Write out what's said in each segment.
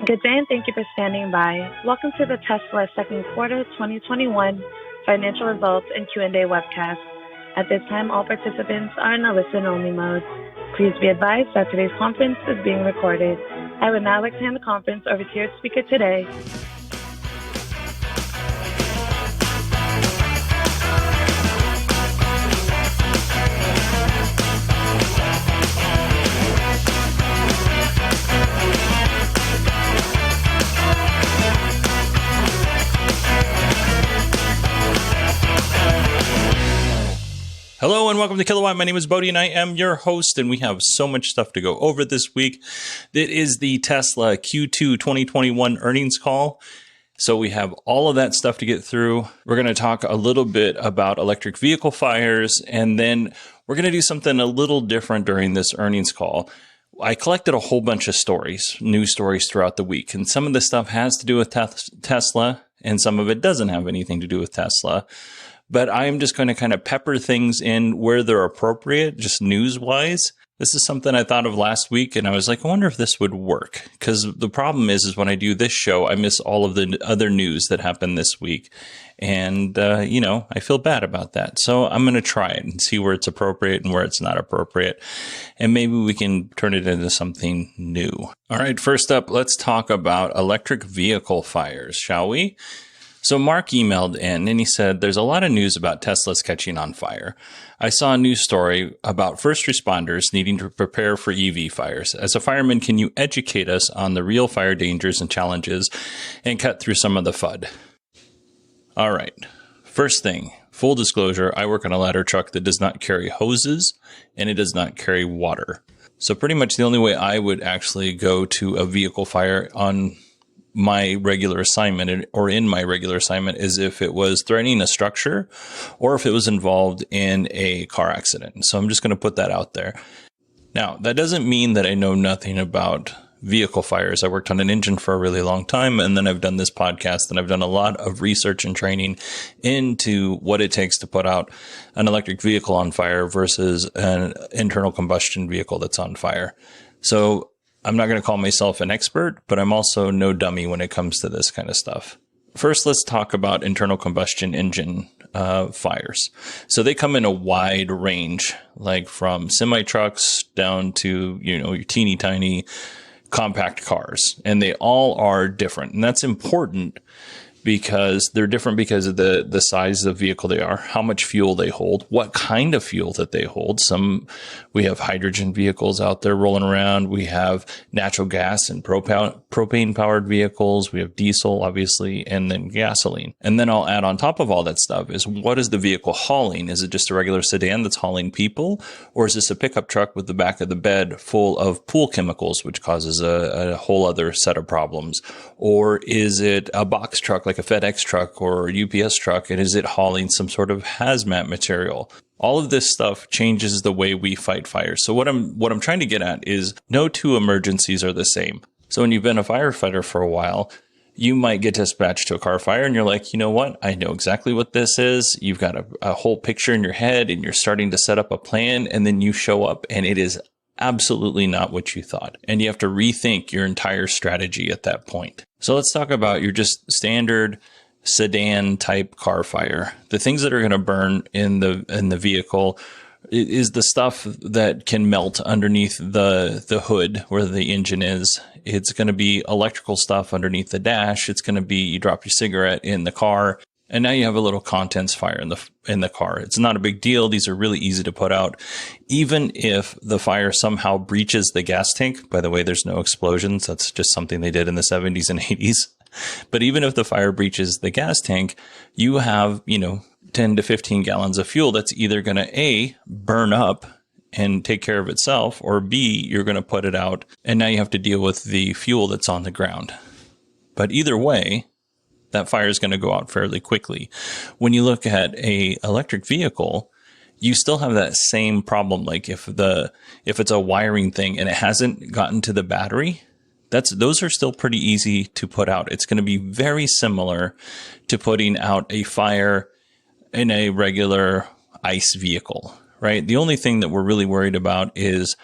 Good day and thank you for standing by. Welcome to the Tesla second quarter 2021 financial results and Q&A webcast. At this time, all participants are in a listen-only mode. Please be advised that today's conference is being recorded. I would now like to hand the conference over to your speaker today. Hello and welcome to Kilowatt. My name is Bodie and I am your host, and we have so much stuff to go over this week. It is the Tesla Q2 2021 earnings call. So we have all of that stuff to get through. We're going to talk a little bit about electric vehicle fires, and then we're going to do something a little different during this earnings call. I collected a whole bunch of stories, news stories throughout the week, and some of this stuff has to do with Tesla, and some of it doesn't have anything to do with Tesla. But I'm just going to kind of pepper things in where they're appropriate, just news-wise. This is something I thought of last week, and I was like, I wonder if this would work. Because the problem is when I do this show, I miss all of the other news that happened this week. And, I feel bad about that. So I'm going to try it and see where it's appropriate and where it's not appropriate. And maybe we can turn it into something new. All right, first up, let's talk about electric vehicle fires, shall we? So Mark emailed in and he said, there's a lot of news about Teslas catching on fire. I saw a news story about first responders needing to prepare for EV fires. As a fireman, can you educate us on the real fire dangers and challenges and cut through some of the FUD? All right. First thing, full disclosure, I work on a ladder truck that does not carry hoses and it does not carry water. So pretty much the only way I would actually go to a vehicle fire on my regular assignment or in my regular assignment is if it was threatening a structure or if it was involved in a car accident. So I'm just going to put that out there. Now, that doesn't mean that I know nothing about vehicle fires. I worked on an engine for a really long time, and then I've done this podcast, and I've done a lot of research and training into what it takes to put out an electric vehicle on fire versus an internal combustion vehicle that's on fire. So I'm not going to call myself an expert, but I'm also no dummy when it comes to this kind of stuff. First, let's talk about internal combustion engine fires. So they come in a wide range, like from semi-trucks down to, your teeny tiny compact cars. And they all are different. And that's important because they're different because of the size of the vehicle they are, how much fuel they hold, what kind of fuel that they hold. We have hydrogen vehicles out there rolling around. We have natural gas and propane powered vehicles. We have diesel, obviously, and then gasoline. And then I'll add on top of all that stuff is, what is the vehicle hauling? Is it just a regular sedan that's hauling people? Or is this a pickup truck with the back of the bed full of pool chemicals, which causes a whole other set of problems? Or is it a box truck like a FedEx truck or a UPS truck, and is it hauling some sort of hazmat material? All of this stuff changes the way we fight fires. So what I'm trying to get at is no two emergencies are the same. So when you've been a firefighter for a while, you might get dispatched to a car fire and you're like, you know what? I know exactly what this is. You've got a whole picture in your head and you're starting to set up a plan, and then you show up and it is absolutely not what you thought. And you have to rethink your entire strategy at that point. So let's talk about your just standard sedan type car fire. The things that are going to burn in the vehicle is the stuff that can melt underneath the hood where the engine is. It's going to be electrical stuff underneath the dash. It's going to be, you drop your cigarette in the car, and now you have a little contents fire in the car. It's not a big deal. These are really easy to put out. Even if the fire somehow breaches the gas tank, by the way, there's no explosions. That's just something they did in the 70s and 80s. But even if the fire breaches the gas tank, you have, 10 to 15 gallons of fuel that's either going to A, burn up and take care of itself, or B, you're going to put it out and now you have to deal with the fuel that's on the ground. But either way, that fire is going to go out fairly quickly. When you look at a electric vehicle, you still have that same problem. Like if it's a wiring thing and it hasn't gotten to the battery, those are still pretty easy to put out. It's going to be very similar to putting out a fire in a regular ICE vehicle, right? The only thing that we're really worried about is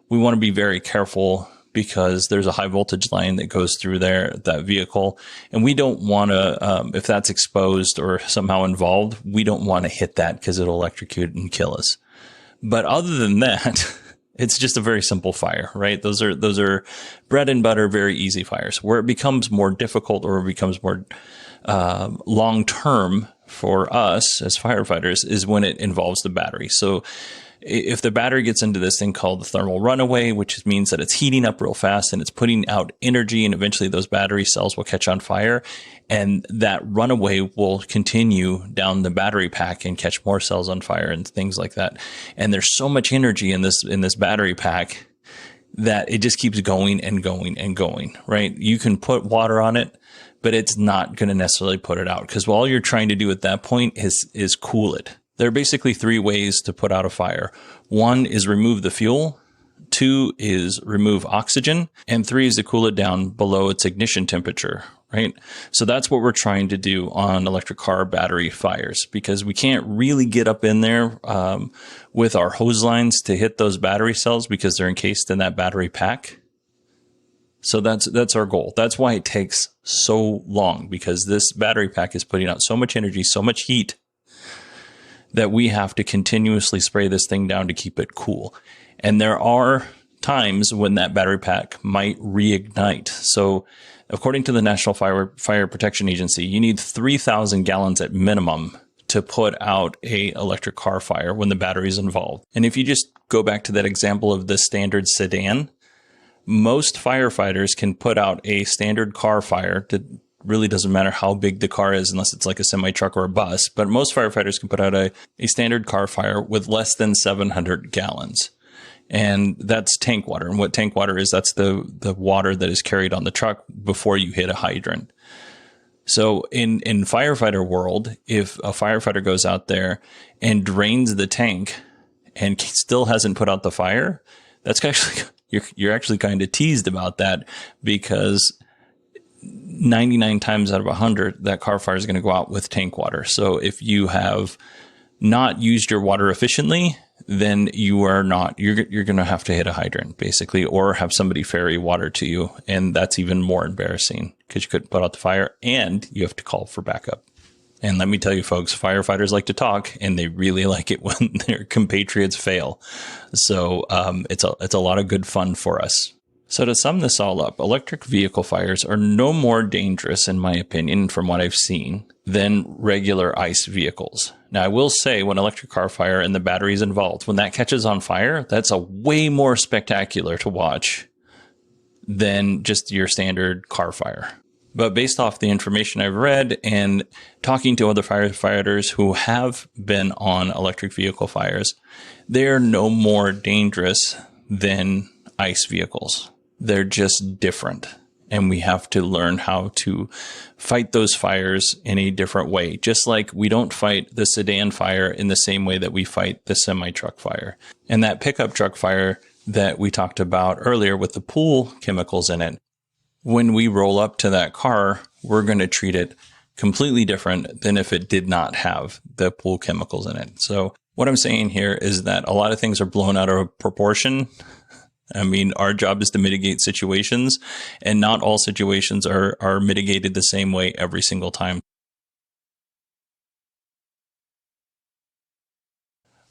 we want to be very careful because there's a high voltage line that goes through that vehicle. And we don't want to, if that's exposed or somehow involved, we don't want to hit that because it'll electrocute and kill us. But other than that, it's just a very simple fire, right? Those are bread and butter, very easy fires. Where it becomes more difficult or it becomes more long-term for us as firefighters is when it involves the battery. So if the battery gets into this thing called the thermal runaway, which means that it's heating up real fast and it's putting out energy, and eventually those battery cells will catch on fire, and that runaway will continue down the battery pack and catch more cells on fire and things like that. And there's so much energy in this battery pack that it just keeps going and going and going, right? You can put water on it, but it's not going to necessarily put it out, because all you're trying to do at that point is cool it. There are basically three ways to put out a fire. One is remove the fuel. Two is remove oxygen. And three is to cool it down below its ignition temperature, right? So that's what we're trying to do on electric car battery fires, because we can't really get up in there with our hose lines to hit those battery cells because they're encased in that battery pack. So that's our goal. That's why it takes so long, because this battery pack is putting out so much energy, so much heat, that we have to continuously spray this thing down to keep it cool. And there are times when that battery pack might reignite. So according to the National Fire Protection Agency, you need 3,000 gallons at minimum to put out a electric car fire when the battery is involved. And if you just go back to that example of the standard sedan, most firefighters can put out a standard car fire that really doesn't matter how big the car is unless it's like a semi-truck or a bus. But most firefighters can put out a standard car fire with less than 700 gallons. And that's tank water. And what tank water is, that's the water that is carried on the truck before you hit a hydrant. So in firefighter world, if a firefighter goes out there and drains the tank and still hasn't put out the fire, that's actually, you're actually kind of teased about that, because 99 times out of 100, that car fire is going to go out with tank water. So if you have not used your water efficiently, then you're going to have to hit a hydrant basically, or have somebody ferry water to you. And that's even more embarrassing because you couldn't put out the fire and you have to call for backup. And let me tell you folks, firefighters like to talk, and they really like it when their compatriots fail. So it's a lot of good fun for us. So to sum this all up, electric vehicle fires are no more dangerous, in my opinion, from what I've seen, than regular ICE vehicles. Now, I will say, when electric car fire and the battery is involved, when that catches on fire, that's a way more spectacular to watch than just your standard car fire. But based off the information I've read and talking to other firefighters who have been on electric vehicle fires, they're no more dangerous than ICE vehicles. They're just different. And we have to learn how to fight those fires in a different way. Just like we don't fight the sedan fire in the same way that we fight the semi-truck fire. And that pickup truck fire that we talked about earlier with the pool chemicals in it, when we roll up to that car, we're going to treat it completely different than if it did not have the pool chemicals in it. So what I'm saying here is that a lot of things are blown out of proportion. I mean, our job is to mitigate situations, and not all situations are mitigated the same way every single time.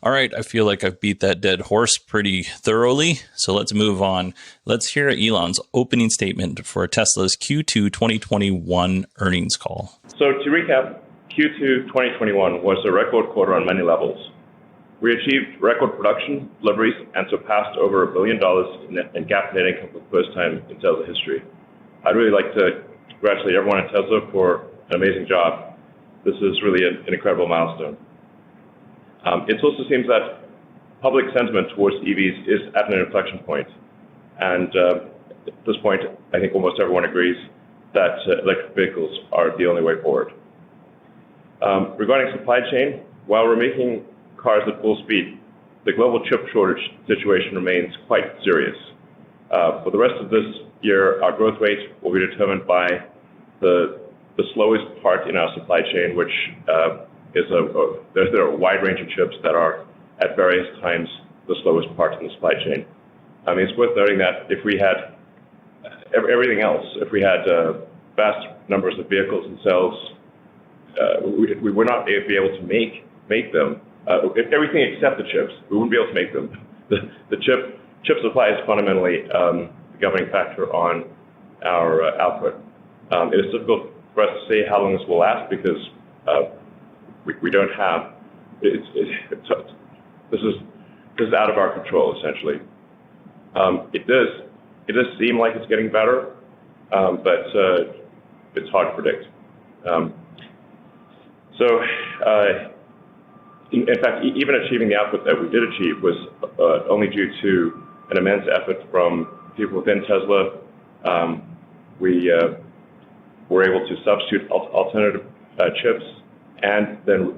All right, I feel like I've beat that dead horse pretty thoroughly, so let's move on. Let's hear Elon's opening statement for Tesla's Q2 2021 earnings call. So to recap, Q2 2021 was a record quarter on many levels. We achieved record production, deliveries, and surpassed over $1 billion in GAAP net income for the first time in Tesla history. I'd really like to congratulate everyone at Tesla for an amazing job. This is really an incredible milestone. It also seems that public sentiment towards EVs is at an inflection point. And at this point, I think almost everyone agrees that electric vehicles are the only way forward. Regarding supply chain, while we're making cars at full speed, the global chip shortage situation remains quite serious. For the rest of this year, our growth rate will be determined by the slowest part in our supply chain, which there are a wide range of chips that are at various times the slowest part in the supply chain. It's worth noting that if we had everything else. If we had vast numbers of vehicles and cells, we would not be able to make them. If everything except the chips, we wouldn't be able to make them. The chip supply is fundamentally the governing factor on our output. It is difficult for us to say how long this will last because we don't have. This is out of our control essentially. It does seem like it's getting better, but it's hard to predict. In fact, even achieving the output that we did achieve was only due to an immense effort from people within Tesla. We were able to substitute alternative chips and then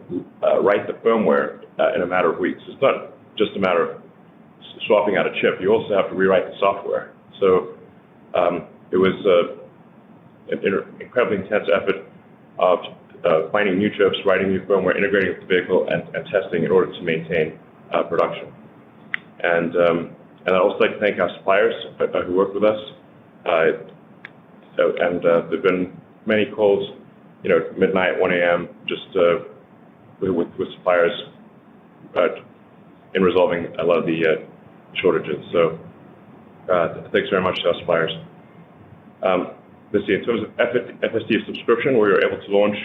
write the firmware in a matter of weeks. It's not just a matter of swapping out a chip. You also have to rewrite the software. So it was an incredibly intense effort of finding new chips, writing new firmware, integrating with the vehicle, and testing in order to maintain production. And I'd also like to thank our suppliers who work with us. There've been many calls, midnight, 1 a.m., just with suppliers in resolving a lot of the shortages. So thanks very much to our suppliers. Let's see, in terms of FSD subscription, we were able to launch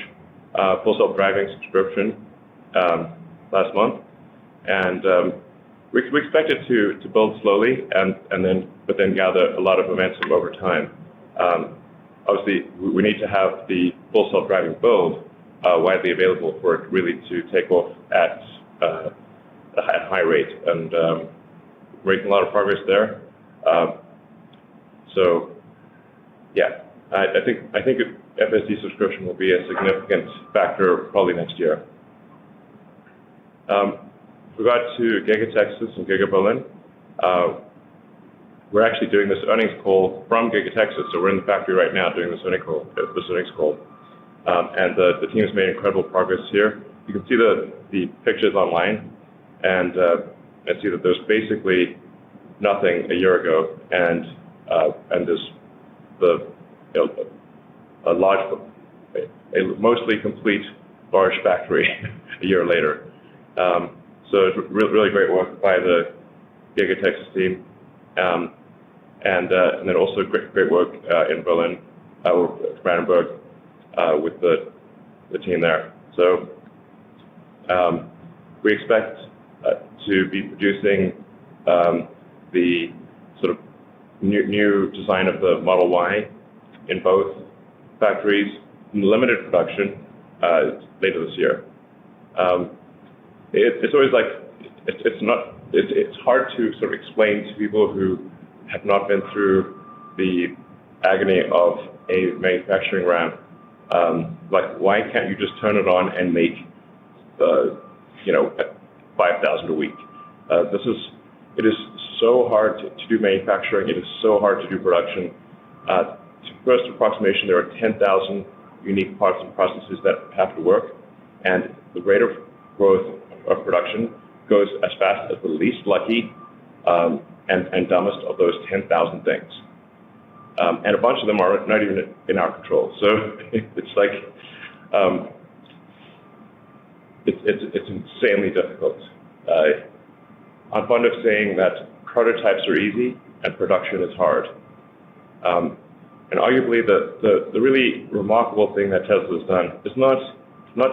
full self-driving subscription last month, and we expect it to build slowly but then gather a lot of momentum over time. Obviously, we need to have the full self-driving build widely available for it really to take off at a high rate, and we're making a lot of progress there. So, yeah, I think FSD subscription will be a significant factor probably next year. With regard to GigaTexas and GigaBerlin, we're actually doing this earnings call from GigaTexas, so we're in the factory right now doing this earnings call. And the team has made incredible progress here. You can see the pictures online, and see that there's basically nothing a year ago, and there's a mostly complete large factory a year later. So it's really great work by the GigaTexas team, and then also great work in Berlin, Brandenburg, with the team there. So we expect to be producing the sort of new design of the Model Y in both factories in limited production later this year. It's always like it's hard to sort of explain to people who have not been through the agony of a manufacturing ramp. Like, why can't you just turn it on and make 5,000 a week? It is so hard to do manufacturing. It is so hard to do production. First approximation, there are 10,000 unique parts and processes that have to work, and the rate of growth of production goes as fast as the least lucky and dumbest of those 10,000 things. And a bunch of them are not even in our control. So it's like, it's insanely difficult. I'm fond of saying that prototypes are easy and production is hard. And arguably the really remarkable thing that Tesla has done is not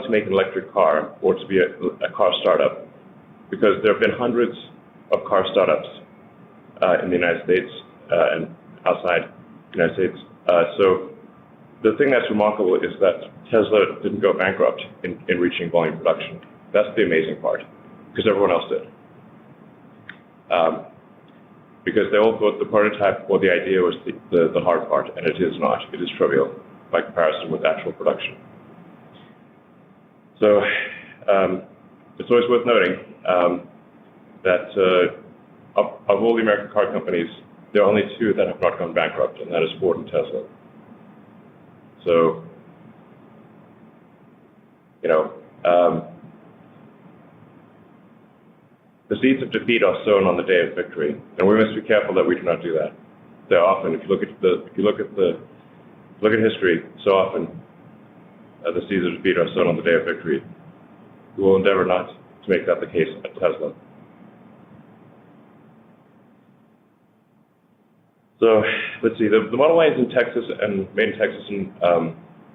to make an electric car or to be a car startup, because there have been hundreds of car startups in the United States and outside the United States. So the thing that's remarkable is that Tesla didn't go bankrupt in reaching volume production. That's the amazing part, because everyone else did. Because they all thought the prototype or the idea was the hard part, and it is not. It is trivial by comparison with actual production. So it's always worth noting that of all the American car companies, there are only two that have not gone bankrupt, and that is Ford and Tesla. So, the seeds of defeat are sown on the day of victory, and we must be careful that we do not do that. there often, if you look at history, so often the Caesar's feet are sown on the day of victory. We will endeavor not to make that the case at Tesla. So let's see, the model lines in Texas and made in Texas and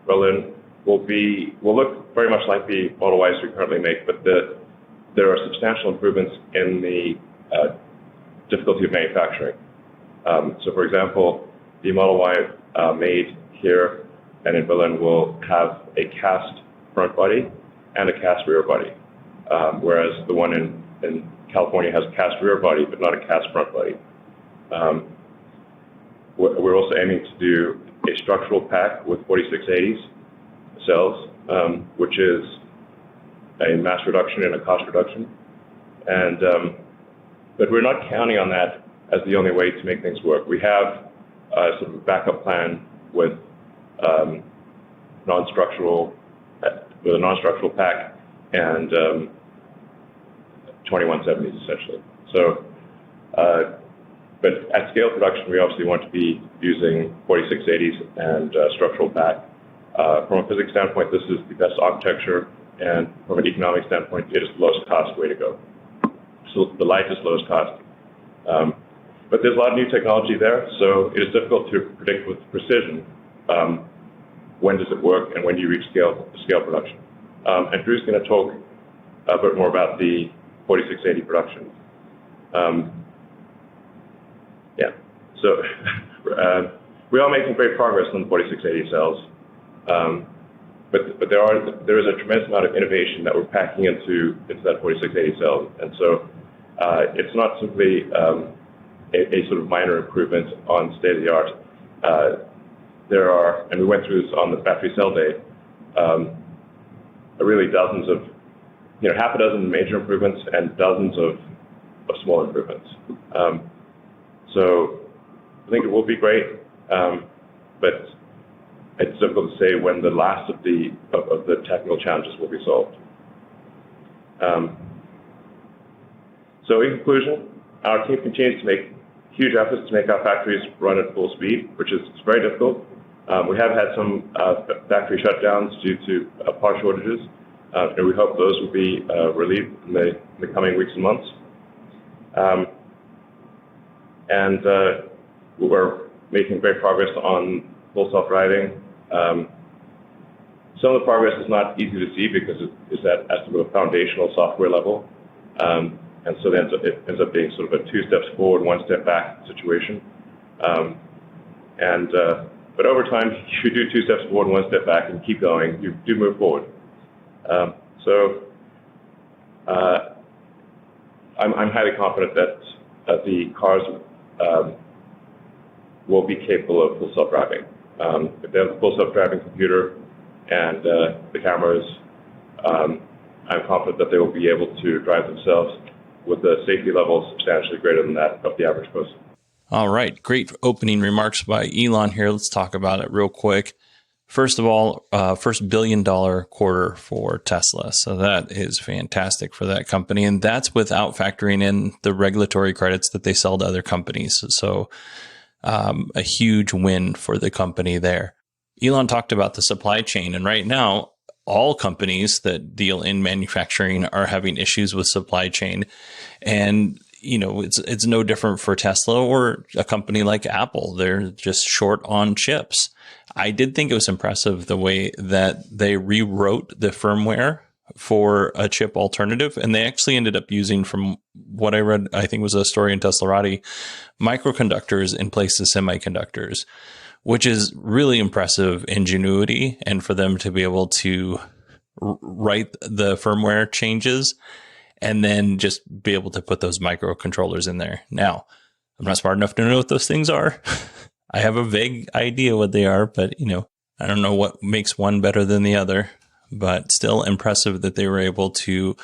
Berlin will look very much like the Model Ys we currently make, but there are substantial improvements in the difficulty of manufacturing. So for example, the Model Y made here and in Berlin will have a cast front body and a cast rear body, whereas the one in California has a cast rear body but not a cast front body. We're also aiming to do a structural pack with 4680s cells, which is a mass reduction and a cost reduction. But we're not counting on that as the only way to make things work. We have sort of a backup plan with a non-structural pack and 2170s essentially. So, but at scale production, we obviously want to be using 4680s and structural pack. From a physics standpoint, this is the best architecture, and from an economic standpoint, it is the lowest cost way to go. So the lightest, lowest cost. But there's a lot of new technology there, so it is difficult to predict with precision when does it work and when do you reach scale production. And Drew's going to talk a bit more about the 4680 production. So we are making great progress on the 4680 cells, but there is a tremendous amount of innovation that we're packing into that 4680 cell, and so it's not simply a sort of minor improvement on state of the art. There are, and we went through this on the battery cell day, really dozens of, half a dozen major improvements and dozens of small improvements. So I think it will be great, but it's difficult to say when the last of the technical challenges will be solved. So in conclusion, our team continues to make huge efforts to make our factories run at full speed, which is very difficult. We have had some factory shutdowns due to part shortages, and we hope those will be relieved in the coming weeks and months. And we're making great progress on full self-driving. Some of the progress is not easy to see because it's at sort of a foundational software level. And so then it ends up being sort of a 2 steps forward, 1 step back situation. But over time, if you do 2 steps forward, 1 step back, and keep going, you do move forward. I'm highly confident that the cars will be capable of full self-driving. If they have a full self-driving computer and the cameras, I'm confident that they will be able to drive themselves with a safety level substantially greater than that of the average person. All right. Great opening remarks by Elon here. Let's talk about it real quick. First of all, first $1 billion quarter for Tesla. So that is fantastic for that company. And that's without factoring in the regulatory credits that they sell to other companies. So a huge win for the company there. Elon talked about the supply chain. And right now, all companies that deal in manufacturing are having issues with supply chain. And, it's no different for Tesla or a company like Apple. They're just short on chips. I did think it was impressive the way that they rewrote the firmware for a chip alternative. And they actually ended up using, from what I read, I think was a story in Teslarati, microconductors in place of semiconductors, which is really impressive ingenuity. And for them to be able to write the firmware changes and then just be able to put those microcontrollers in there. Now, I'm not smart enough to know what those things are. I have a vague idea what they are, but, I don't know what makes one better than the other, but still impressive that they were able to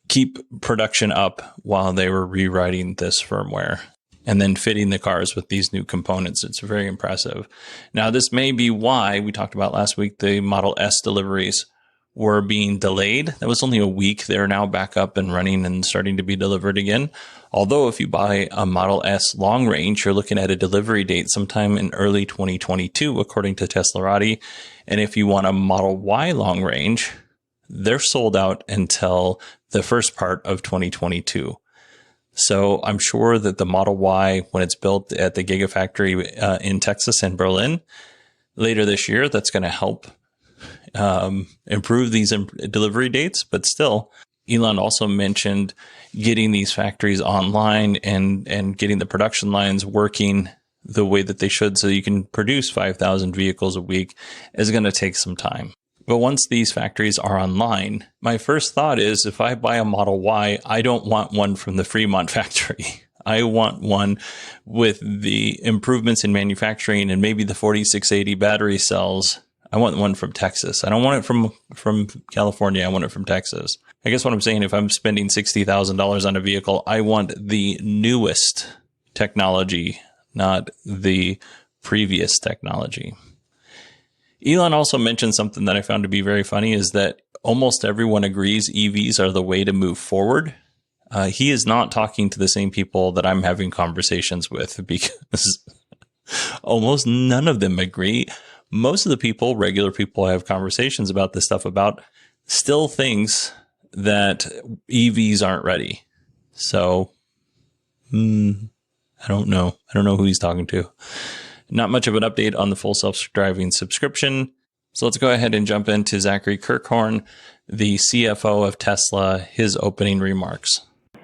keep production up while they were rewriting this firmware and then fitting the cars with these new components. It's very impressive. Now, this may be why we talked about last week, the Model S deliveries were being delayed. That was only a week. They're now back up and running and starting to be delivered again. Although if you buy a Model S long range, you're looking at a delivery date sometime in early 2022, according to Teslarati. And if you want a Model Y long range, they're sold out until the first part of 2022. So I'm sure that the Model Y, when it's built at the Gigafactory in Texas and Berlin later this year, that's going to help improve these delivery dates. But still, Elon also mentioned getting these factories online and getting the production lines working the way that they should so you can produce 5,000 vehicles a week is going to take some time. But once these factories are online, my first thought is if I buy a Model Y, I don't want one from the Fremont factory. I want one with the improvements in manufacturing and maybe the 4680 battery cells. I want one from Texas. I don't want it from California. I want it from Texas. I guess what I'm saying, if I'm spending $60,000 on a vehicle, I want the newest technology, not the previous technology. Elon also mentioned something that I found to be very funny is that almost everyone agrees EVs are the way to move forward. He is not talking to the same people that I'm having conversations with because almost none of them agree. Most of the people, regular people I have conversations about this stuff about, still thinks that EVs aren't ready. So, I don't know. I don't know who he's talking to. Not much of an update on the full self-driving subscription. So let's go ahead and jump into Zachary Kirkhorn, the CFO of Tesla, his opening remarks.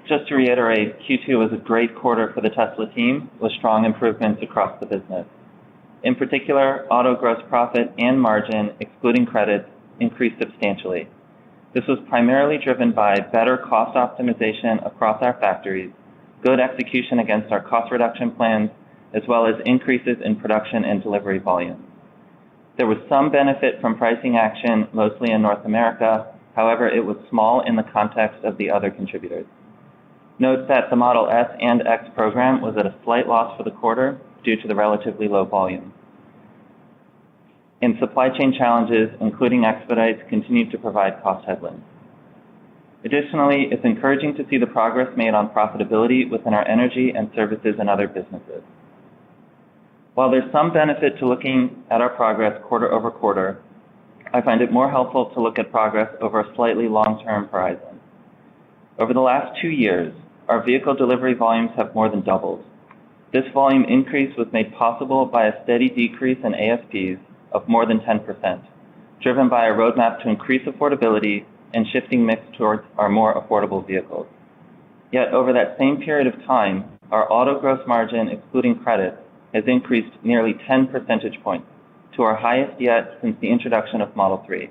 Just to reiterate, Q2 was a great quarter for the Tesla team with strong improvements across the business. In particular, auto gross profit and margin, excluding credits, increased substantially. This was primarily driven by better cost optimization across our factories, good execution against our cost reduction plans, as well as increases in production and delivery volume. There was some benefit from pricing action, mostly in North America. However, it was small in the context of the other contributors. Note that the Model S and X program was at a slight loss for the quarter due to the relatively low volume. And supply chain challenges, including expedites, continued to provide cost headwinds. Additionally, it's encouraging to see the progress made on profitability within our energy and services and other businesses. While there's some benefit to looking at our progress quarter over quarter, I find it more helpful to look at progress over a slightly long-term horizon. Over the last 2 years, our vehicle delivery volumes have more than doubled. This volume increase was made possible by a steady decrease in ASPs of more than 10%, driven by a roadmap to increase affordability and shifting mix towards our more affordable vehicles. Yet over that same period of time, our auto gross margin, excluding credit, has increased nearly 10 percentage points to our highest yet since the introduction of Model 3.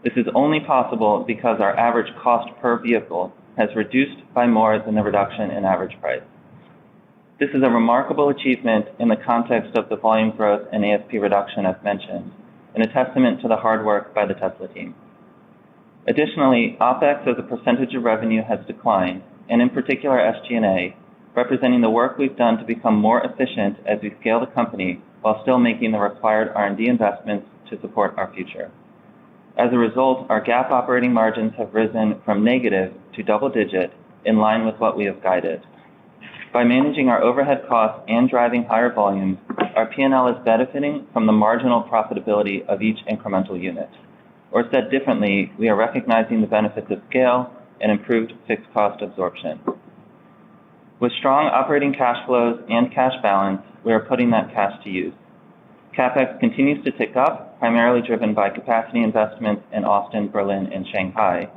This is only possible because our average cost per vehicle has reduced by more than the reduction in average price. This is a remarkable achievement in the context of the volume growth and ASP reduction I've mentioned, and a testament to the hard work by the Tesla team. Additionally, OPEX as a percentage of revenue has declined, and in particular SG&A, representing the work we've done to become more efficient as we scale the company while still making the required R&D investments to support our future. As a result, our GAAP operating margins have risen from negative to double-digit, in line with what we have guided. By managing our overhead costs and driving higher volumes, our P&L is benefiting from the marginal profitability of each incremental unit. Or said differently, we are recognizing the benefits of scale and improved fixed cost absorption. With strong operating cash flows and cash balance, we are putting that cash to use. CapEx continues to tick up, primarily driven by capacity investments in Austin, Berlin, and Shanghai.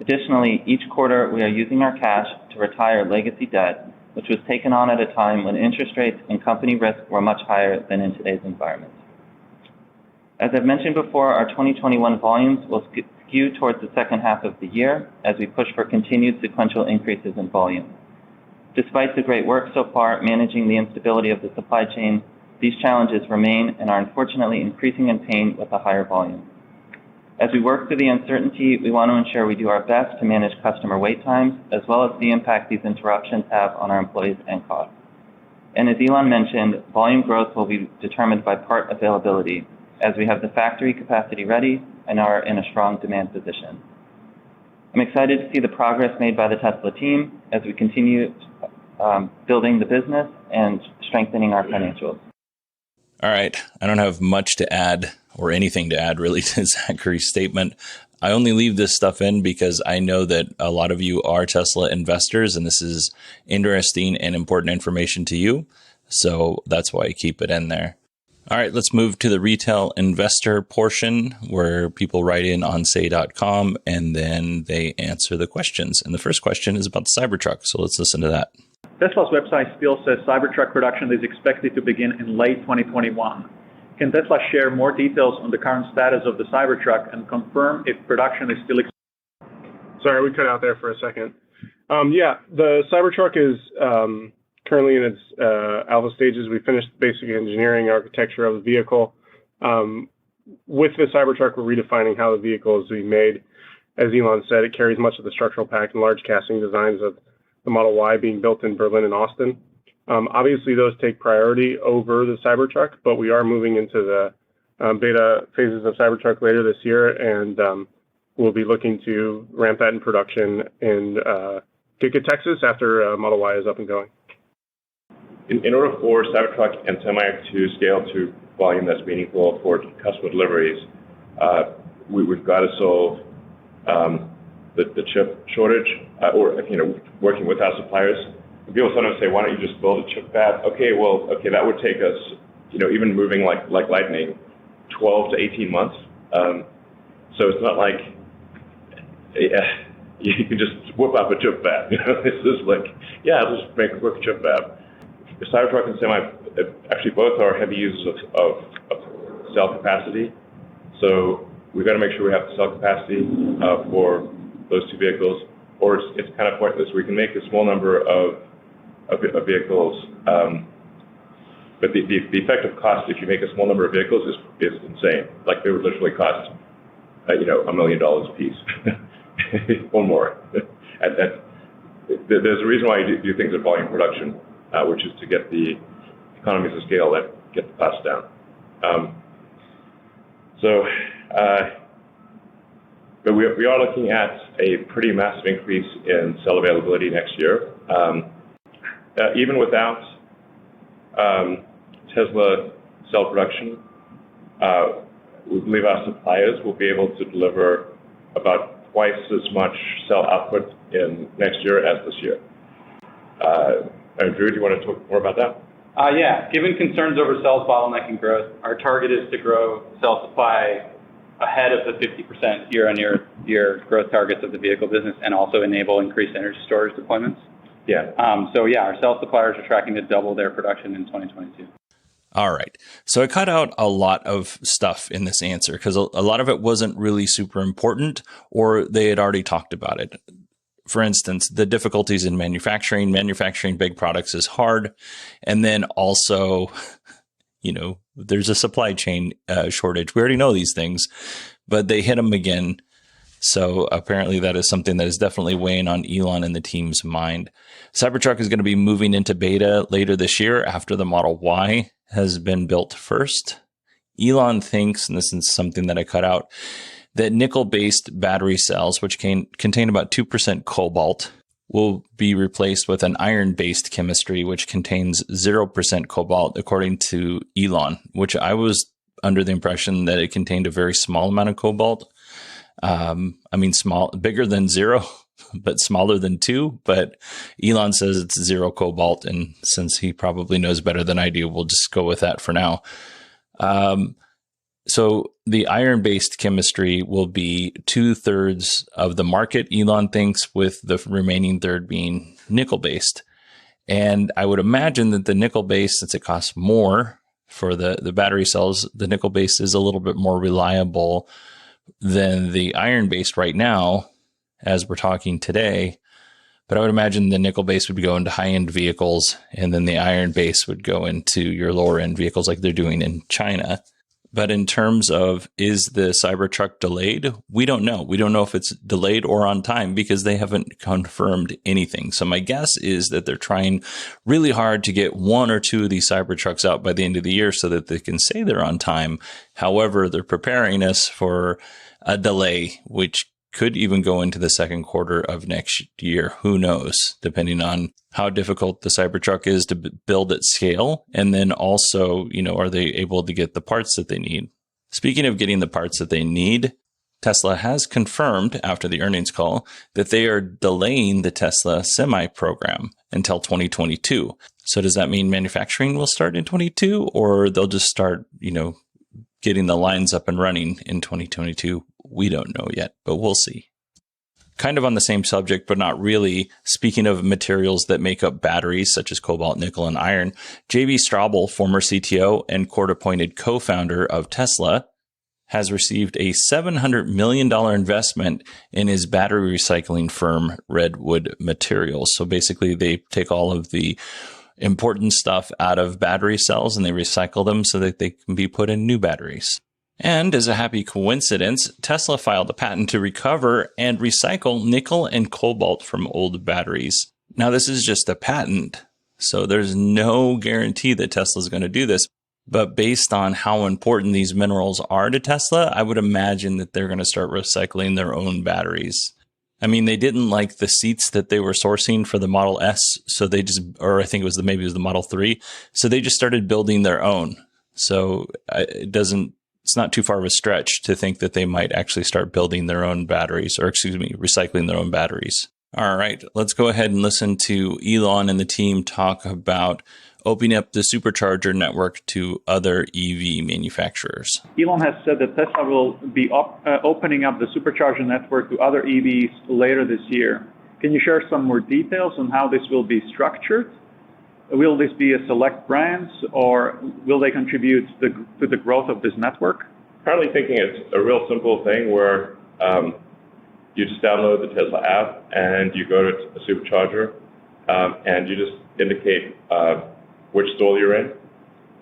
Additionally, each quarter we are using our cash to retire legacy debt, which was taken on at a time when interest rates and company risk were much higher than in today's environment. As I've mentioned before, our 2021 volumes will skew towards the second half of the year as we push for continued sequential increases in volume. Despite the great work so far managing the instability of the supply chain, these challenges remain and are unfortunately increasing in pain with a higher volume. As we work through the uncertainty, we want to ensure we do our best to manage customer wait times, as well as the impact these interruptions have on our employees and costs. And as Elon mentioned, volume growth will be determined by part availability, as we have the factory capacity ready and are in a strong demand position. I'm excited to see the progress made by the Tesla team as we continue building the business and strengthening our financials. All right. I don't have much to add or anything to add really to Zachary's statement. I only leave this stuff in because I know that a lot of you are Tesla investors and this is interesting and important information to you. So that's why I keep it in there. All right, let's move to the retail investor portion where people write in on say.com and then they answer the questions. And the first question is about the Cybertruck. So let's listen to that. Tesla's website still says Cybertruck production is expected to begin in late 2021. Can Tesla share more details on the current status of the Cybertruck and confirm if production is still Sorry, we cut out there for a second. The Cybertruck is currently in its alpha stages. We finished the basic engineering architecture of the vehicle. With the Cybertruck, we're redefining how the vehicle is being made. As Elon said, it carries much of the structural pack and large casting designs of the Model Y being built in Berlin and Austin. Obviously, those take priority over the Cybertruck, but we are moving into the beta phases of Cybertruck later this year, and we'll be looking to ramp that in production in GigaTexas after Model Y is up and going. In order for Cybertruck and Semi to scale to volume that's meaningful for customer deliveries, we've got to solve the chip shortage, or working with our suppliers. People sometimes say, "Why don't you just build a chip fab?" Okay, that would take us, even moving like lightning, 12 to 18 months. So it's not like you can just whip up a chip fab. It's just like, I'll just make a quick chip fab. The Cybertruck and Semi actually both are heavy users of cell capacity. So we've got to make sure we have the cell capacity for those two vehicles, or it's kind of pointless. We can make a small number of vehicles, but the effective cost if you make a small number of vehicles is insane. Like they would literally cost $1 million a piece or more. There's a reason why you do things at volume production, which is to get the economies of scale that get the costs down. But we are looking at a pretty massive increase in cell availability next year. Even without Tesla cell production, we believe our suppliers will be able to deliver about twice as much cell output in next year as this year. Drew, do you want to talk more about that? Given concerns over cells bottlenecking growth, our target is to grow cell supply ahead of the 50% year-on-year growth targets of the vehicle business and also enable increased energy storage deployments. Our cell suppliers are tracking to double their production in 2022. All right. So I cut out a lot of stuff in this answer because a lot of it wasn't really super important or they had already talked about it. For instance, the difficulties in manufacturing big products is hard. And then also, there's a supply chain shortage. We already know these things, but they hit them again. So apparently that is something that is definitely weighing on Elon and the team's mind. Cybertruck is going to be moving into beta later this year after the Model Y has been built first. Elon thinks, and this is something that I cut out, that nickel-based battery cells, which contain about 2% cobalt, will be replaced with an iron-based chemistry, which contains 0% cobalt, according to Elon, which I was under the impression that it contained a very small amount of cobalt. Bigger than 0, but smaller than 2. But Elon says it's 0 cobalt, and since he probably knows better than I do, we'll just go with that for now. So the iron-based chemistry will be 2/3 of the market, Elon thinks, with the remaining third being nickel-based. And I would imagine that the nickel-based, since it costs more for the battery cells, the nickel-based is a little bit more reliable than the iron-based right now, as we're talking today. But I would imagine the nickel-based would go into high-end vehicles, and then the iron-based would go into your lower-end vehicles like they're doing in China. But in terms of, is the Cybertruck delayed? We don't know. We don't know if it's delayed or on time because they haven't confirmed anything. So my guess is that they're trying really hard to get one or two of these Cybertrucks out by the end of the year so that they can say they're on time. However, they're preparing us for a delay, which could even go into the second quarter of next year. Who knows, depending on how difficult the Cybertruck is to build at scale. And then also, are they able to get the parts that they need? Speaking of getting the parts that they need, Tesla has confirmed after the earnings call that they are delaying the Tesla Semi program until 2022. So does that mean manufacturing will start in 22, or they'll just start, getting the lines up and running in 2022? We don't know yet, but we'll see. Kind of on the same subject, but not really. Speaking of materials that make up batteries, such as cobalt, nickel, and iron, J.B. Straubel, former CTO and court-appointed co-founder of Tesla, has received a $700 million investment in his battery recycling firm, Redwood Materials. So basically, they take all of the important stuff out of battery cells and they recycle them so that they can be put in new batteries. And as a happy coincidence, Tesla filed a patent to recover and recycle nickel and cobalt from old batteries. Now, this is just a patent, so there's no guarantee that Tesla is going to do this. But based on how important these minerals are to Tesla, I would imagine that they're going to start recycling their own batteries. I mean, they didn't like the seats that they were sourcing for the Model S, so they just, or I think it was the Model 3, so they just started building their own. So it's not too far of a stretch to think that they might actually start building their own batteries, or recycling their own batteries. All right, let's go ahead and listen to Elon and the team talk about opening up the Supercharger network to other EV manufacturers. Elon has said that Tesla will be opening up the Supercharger network to other EVs later this year. Can you share some more details on how this will be structured? Will this be a select brands, or will they contribute to the growth of this network? Currently thinking it's a real simple thing where you just download the Tesla app and you go to a Supercharger and you just indicate which stall you're in.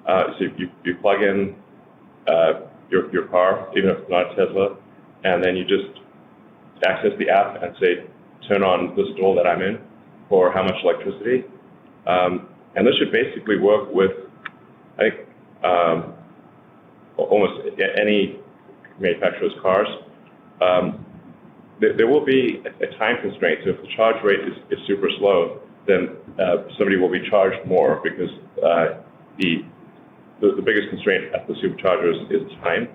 So you plug in your car, even if it's not a Tesla, and then you just access the app and say, turn on the stall that I'm in for how much electricity. And this should basically work with, I think, almost any manufacturer's cars. There will be a time constraint. So if the charge rate is super slow, then somebody will be charged more because the biggest constraint at the superchargers is time.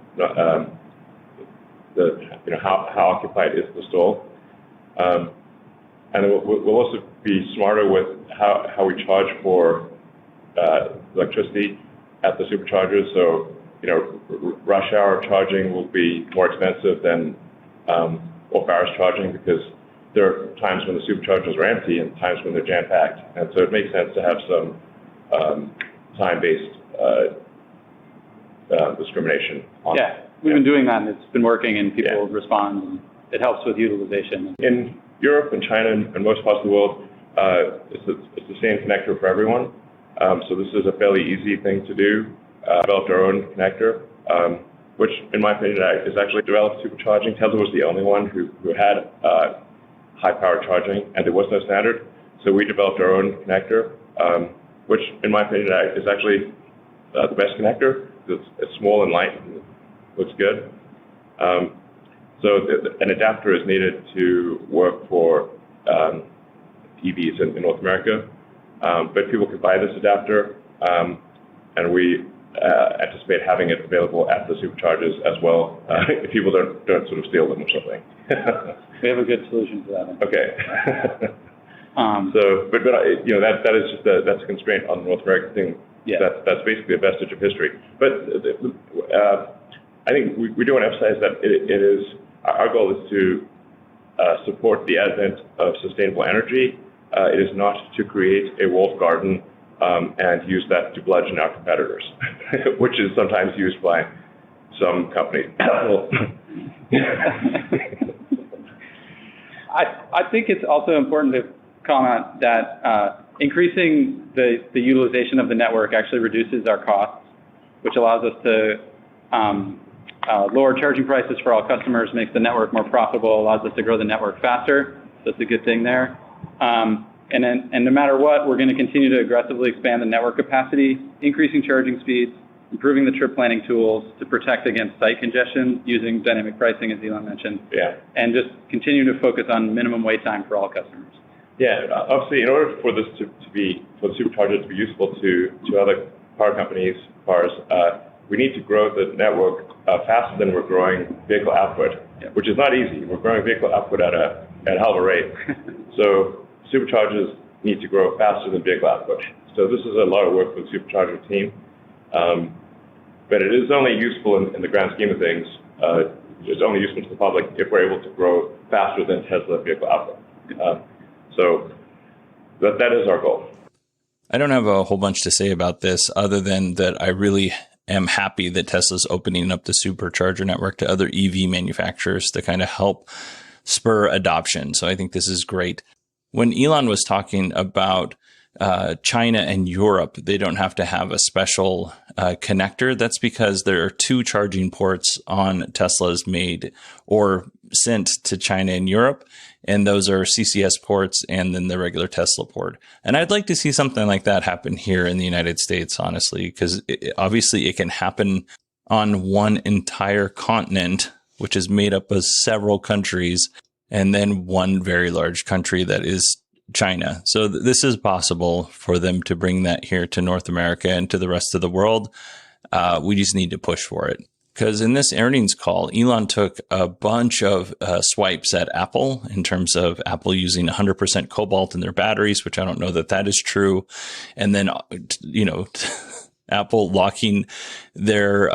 How occupied is the stall. And we'll also be smarter with how we charge for electricity at the superchargers. So, rush hour charging will be more expensive than off-hours charging because there are times when the superchargers are empty and times when they're jam-packed. And so it makes sense to have some time-based discrimination on it. Yeah, we've been doing that and it's been working and people respond. And it helps with utilization. In Europe and China and most parts of the world, it's the same connector for everyone. So this is a fairly easy thing to do. Developed our own connector, which in my opinion is actually developed supercharging. Tesla was the only one who had high power charging, and there was no standard. So we developed our own connector, which in my opinion is actually the best connector. It's small and light and looks good. So an adapter is needed to work for EVs in North America, but people can buy this adapter, and we anticipate having it available at the superchargers as well, if people don't sort of steal them or something. We have a good solution for that. Okay. That is just that's a constraint on the North American thing. Yeah. That's basically a vestige of history. But I think we do want to emphasize that it is our goal is to support the advent of sustainable energy. It is not to create a walled garden and use that to bludgeon our competitors, which is sometimes used by some companies. I think it's also important to comment that increasing the utilization of the network actually reduces our costs, which allows us to Lower charging prices for all customers makes the network more profitable, allows us to grow the network faster. So it's a good thing there. And no matter what, we're going to continue to aggressively expand the network capacity, increasing charging speeds, improving the trip planning tools to protect against site congestion using dynamic pricing, as Elon mentioned. Yeah. And just continue to focus on minimum wait time for all customers. Yeah, obviously, in order for this for the Supercharger to be useful to other car companies, cars, we need to grow the network faster than we're growing vehicle output, which is not easy. We're growing vehicle output at a hell of a rate. So Superchargers need to grow faster than vehicle output. So this is a lot of work for the Supercharger team. But it is only useful in the grand scheme of things. It's only useful to the public if we're able to grow faster than Tesla vehicle output. So that is our goal. I don't have a whole bunch to say about this other than that I really am happy that Tesla's opening up the Supercharger network to other EV manufacturers to kind of help spur adoption. So I think this is great. When Elon was talking about China and Europe, they don't have to have a special connector. That's because there are 2 charging ports on Teslas made or sent to China and Europe. And those are CCS ports and then the regular Tesla port. And I'd like to see something like that happen here in the United States, honestly, because obviously it can happen on one entire continent, which is made up of several countries, and then one very large country that is China. So this is possible for them to bring that here to North America and to the rest of the world. We just need to push for it. Because in this earnings call, Elon took a bunch of swipes at Apple in terms of Apple using 100% cobalt in their batteries, which I don't know that is true. And then, Apple locking their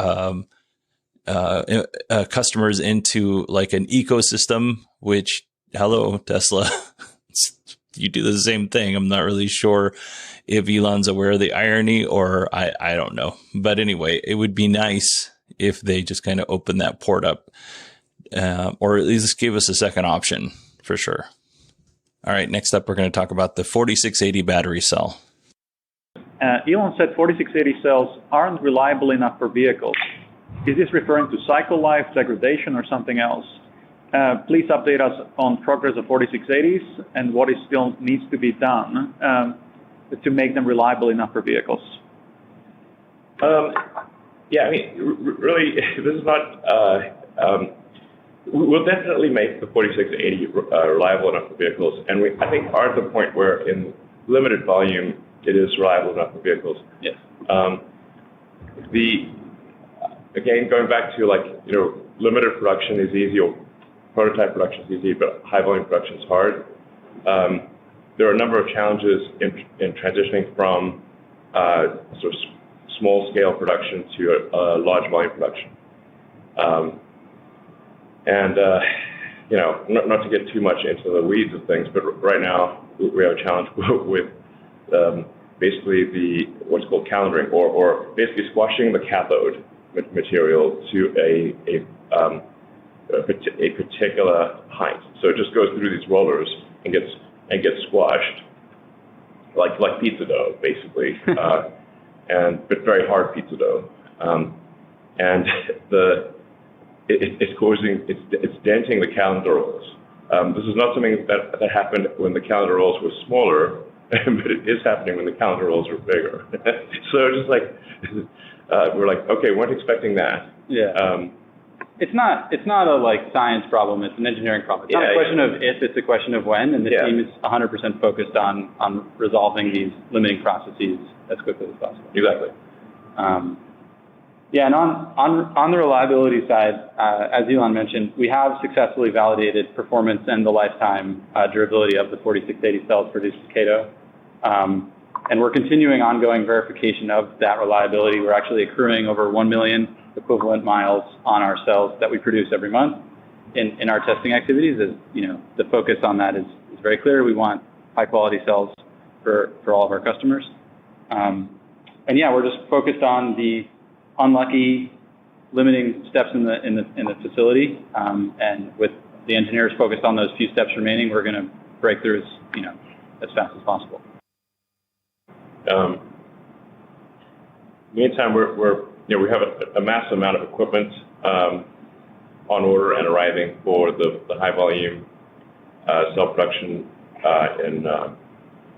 customers into like an ecosystem, which, hello, Tesla, you do the same thing. I'm not really sure if Elon's aware of the irony or I don't know. But anyway, it would be nice if they just kind of open that port up or at least give us a second option for sure. All right, next up, we're going to talk about the 4680 battery cell. Elon said 4680 cells aren't reliable enough for vehicles. Is this referring to cycle life, degradation, or something else? Please update us on progress of 4680s and what is still needs to be done to make them reliable enough for vehicles. Yeah, I mean, really, this is not. We'll definitely make the 4680 reliable enough for vehicles, and I think are at the point where in limited volume it is reliable enough for vehicles. Yes. Again, going back to limited production is easy, or prototype production is easy, but high volume production is hard. There are a number of challenges in transitioning from sort of small scale production to a large volume production. Not to get too much into the weeds of things, but right now we have a challenge with basically what's called calendaring, or basically squashing the cathode material to a particular height. So it just goes through these rollers and gets squashed like pizza dough, basically. But very hard pizza dough, and it's denting the calendar rolls. This is not something that happened when the calendar rolls were smaller, but it is happening when the calendar rolls are bigger. So just we're like, okay, we weren't expecting that. Yeah. It's not a science problem. It's an engineering problem. It's not a question of if, it's a question of when, and the team is 100% focused on resolving these limiting processes as quickly as possible. Exactly. And on the reliability side, as Elon mentioned, we have successfully validated performance and the lifetime durability of the 4680 cells produced at Kato. And we're continuing ongoing verification of that reliability. We're actually accruing over 1 million equivalent miles on our cells that we produce every month in our testing activities. As the focus on that is very clear. We want high quality cells for all of our customers. We're just focused on the unlucky limiting steps in the facility. And with the engineers focused on those few steps remaining, we're going to break through as fast as possible. Meantime, we're we have a massive amount of equipment on order and arriving for the high volume cell production in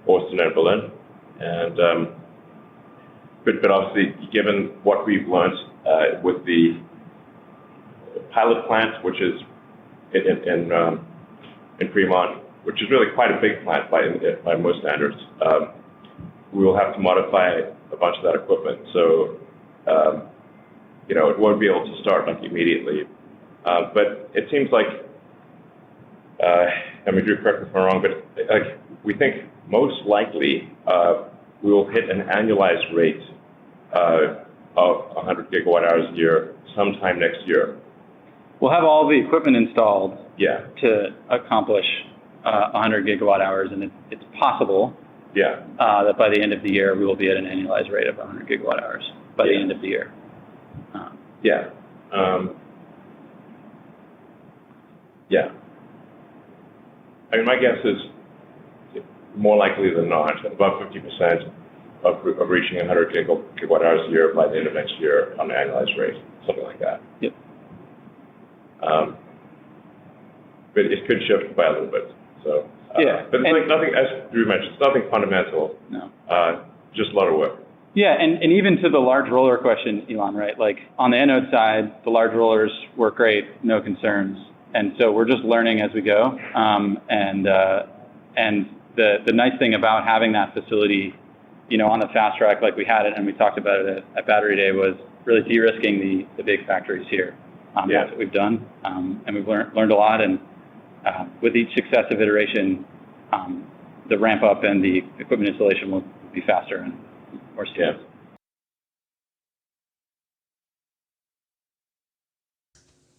Austin and Berlin. And but obviously, given what we've learned with the pilot plant, which is in Fremont, which is really quite a big plant by most standards, we will have to modify a bunch of that equipment. So, it won't be able to start like immediately. But it seems like, Drew, correct me if I'm wrong, but we think most likely we will hit an annualized rate of 100 gigawatt hours a year sometime next year. We'll have all the equipment installed to accomplish 100 gigawatt hours, and it's possible that by the end of the year we will be at an annualized rate of 100 gigawatt hours by the end of the year. My guess is more likely than not, about 50% of reaching 100 gigawatt hours a year by the end of next year on an annualized rate, something like that. Yep. But it could shift by a little bit. So but it's nothing, as Drew mentioned, it's nothing fundamental. No. Just a lot of work. Yeah, and even to the large roller question, Elon, right? Like on the anode side, the large rollers work great, no concerns. And so we're just learning as we go. And the nice thing about having that facility, on the fast track like we had it, and we talked about it at Battery Day, was really de-risking the big factories here. That's what we've done. And we've learned a lot. And with each successive iteration, the ramp up and the equipment installation will be faster and more smooth.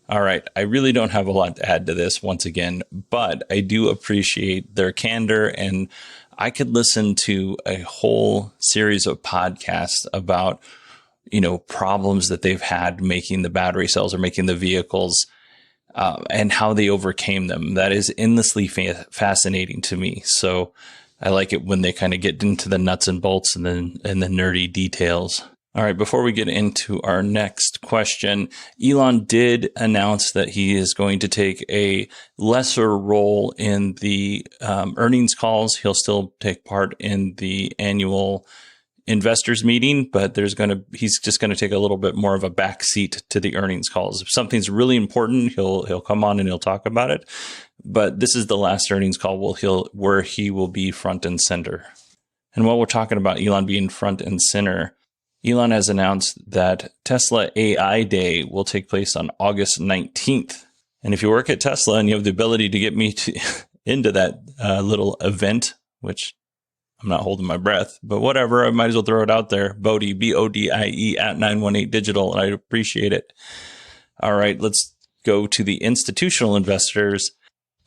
All right. I really don't have a lot to add to this once again, but I do appreciate their candor, and I could listen to a whole series of podcasts about, problems that they've had making the battery cells or making the vehicles, and how they overcame them. That is endlessly fascinating to me. So I like it when they kind of get into the nuts and bolts and the nerdy details. All right, before we get into our next question, Elon did announce that he is going to take a lesser role in the earnings calls. He'll still take part in the annual investors meeting, but he's just going to take a little bit more of a back seat to the earnings calls. If something's really important, he'll come on and he'll talk about it. But this is the last earnings call where he will be front and center. And while we're talking about Elon being front and center, Elon has announced that Tesla AI Day will take place on August 19th. And if you work at Tesla and you have the ability to get me into that little event, which I'm not holding my breath, but whatever, I might as well throw it out there. Bodie, BODIE at 918 Digital, and I appreciate it. All right, let's go to the institutional investors.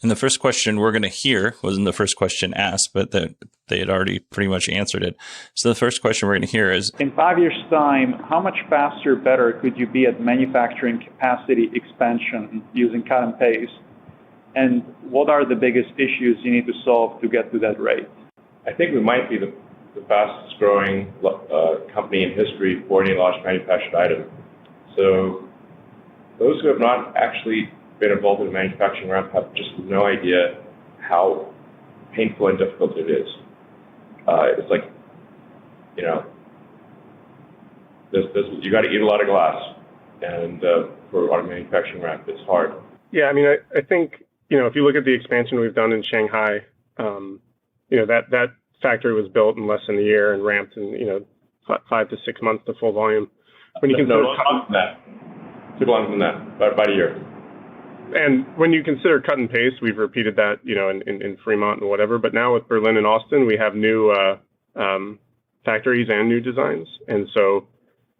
And the first question we're going to hear wasn't the first question asked, but they had already pretty much answered it. So the first question we're going to hear is, in 5 years' time, how much faster, better could you be at manufacturing capacity expansion using cut and paste? And what are the biggest issues you need to solve to get to that rate? I think we might be the fastest growing company in history for any large manufactured item. So those who have not actually been involved in the manufacturing ramp have just no idea how painful and difficult it is. It's like, you got to eat a lot of glass, and for our manufacturing ramp, it's hard. Yeah, I think, if you look at the expansion we've done in Shanghai, that factory was built in less than a year and ramped in, 5 to 6 months to full volume. When you consider too long than that, by about a year. And when you consider cut and paste, we've repeated that, in Fremont and whatever. But now with Berlin and Austin, we have new factories and new designs. And so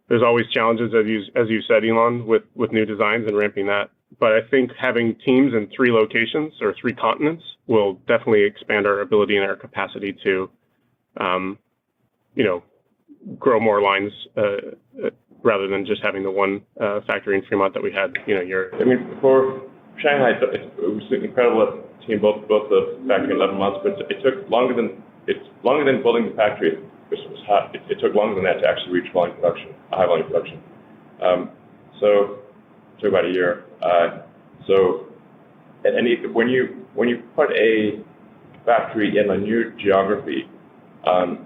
there's always challenges, as you said, Elon, with new designs and ramping that. But I think having teams in 3 locations or 3 continents will definitely expand our ability and our capacity to, grow more lines rather than just having the one factory in Fremont that we had, a year. For Shanghai, it was incredible team, both the factory in 11 months, but it took longer than building the factory. It took longer than that to actually reach volume production, high volume production. So about a year. When you put a factory in a new geography,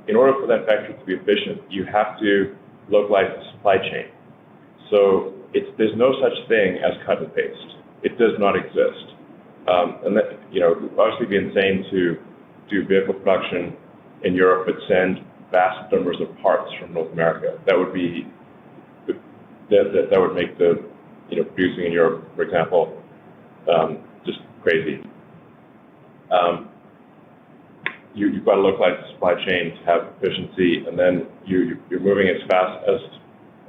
in order for that factory to be efficient, you have to localize the supply chain. So there's no such thing as cut and paste. It does not exist. And that, it would obviously be insane to do vehicle production in Europe but send vast numbers of parts from North America. That would make the producing in Europe, for example, just crazy. You've got to localize the supply chain to have efficiency, and then you're moving as fast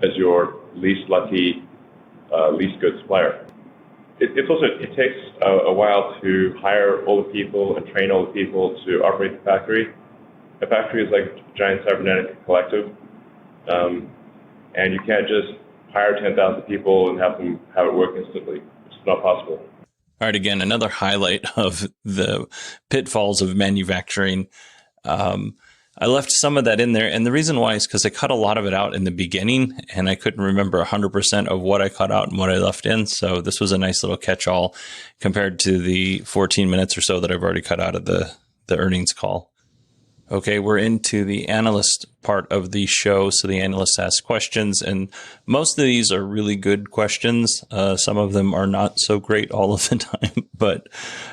as your least lucky, least good supplier. It takes a while to hire all the people and train all the people to operate the factory. A factory is like a giant cybernetic collective, and you can't just hire 10,000 people and have it work instantly. It's not possible. All right, again, another highlight of the pitfalls of manufacturing. I left some of that in there, and the reason why is because I cut a lot of it out in the beginning, and I couldn't remember 100% of what I cut out and what I left in. So this was a nice little catch-all compared to the 14 minutes or so that I've already cut out of the earnings call. Okay, we're into the analyst part of the show. So the analysts ask questions, and most of these are really good questions. Some of them are not so great all of the time, but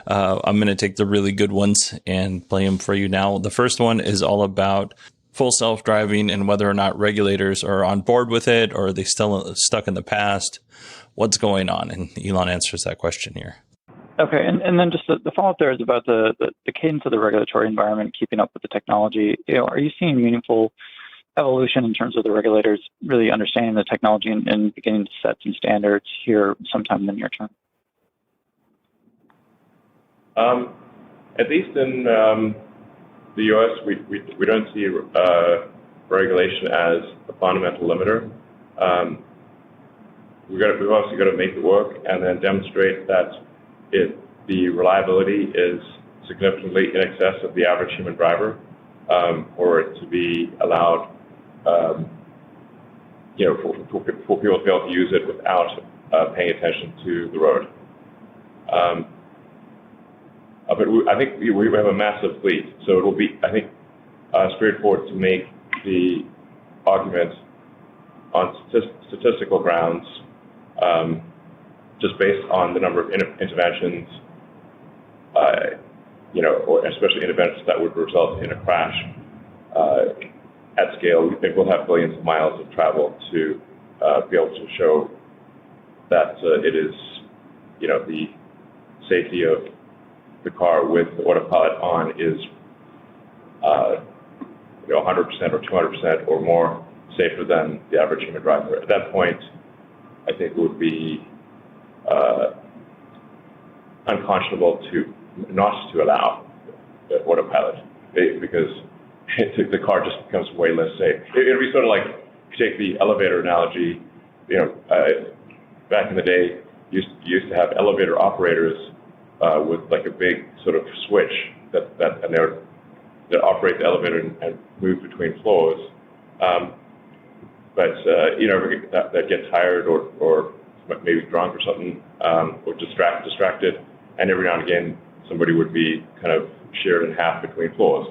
I'm going to take the really good ones and play them for you now. The first one is all about full self-driving and whether or not regulators are on board with it, or are they still stuck in the past? What's going on? And Elon answers that question here. Okay, and then just the follow-up there is about the cadence of the regulatory environment, keeping up with the technology. Are you seeing meaningful evolution in terms of the regulators really understanding the technology and beginning to set some standards here sometime in the near term? At least in the U.S., we don't see regulation as a fundamental limiter. We've obviously got to make it work and then demonstrate that the reliability is significantly in excess of the average human driver, for it to be allowed, for people to be able to use it without paying attention to the road. But I think we have a massive fleet, so it will be, I think, straightforward to make the argument on statistical grounds, just based on the number of interventions, or especially interventions that would result in a crash at scale. We think we'll have billions of miles of travel to be able to show that it is, the safety of the car with the autopilot on is, 100% or 200% or more safer than the average human driver. At that point, I think it would be unconscionable not to allow the autopilot, because the car just becomes way less safe. It would be sort of like, if you take the elevator analogy, back in the day, you used to have elevator operators with like a big sort of switch that operate the elevator and move between floors. But that get tired or maybe drunk or something, or distracted, and every now and again somebody would be kind of shared in half between floors.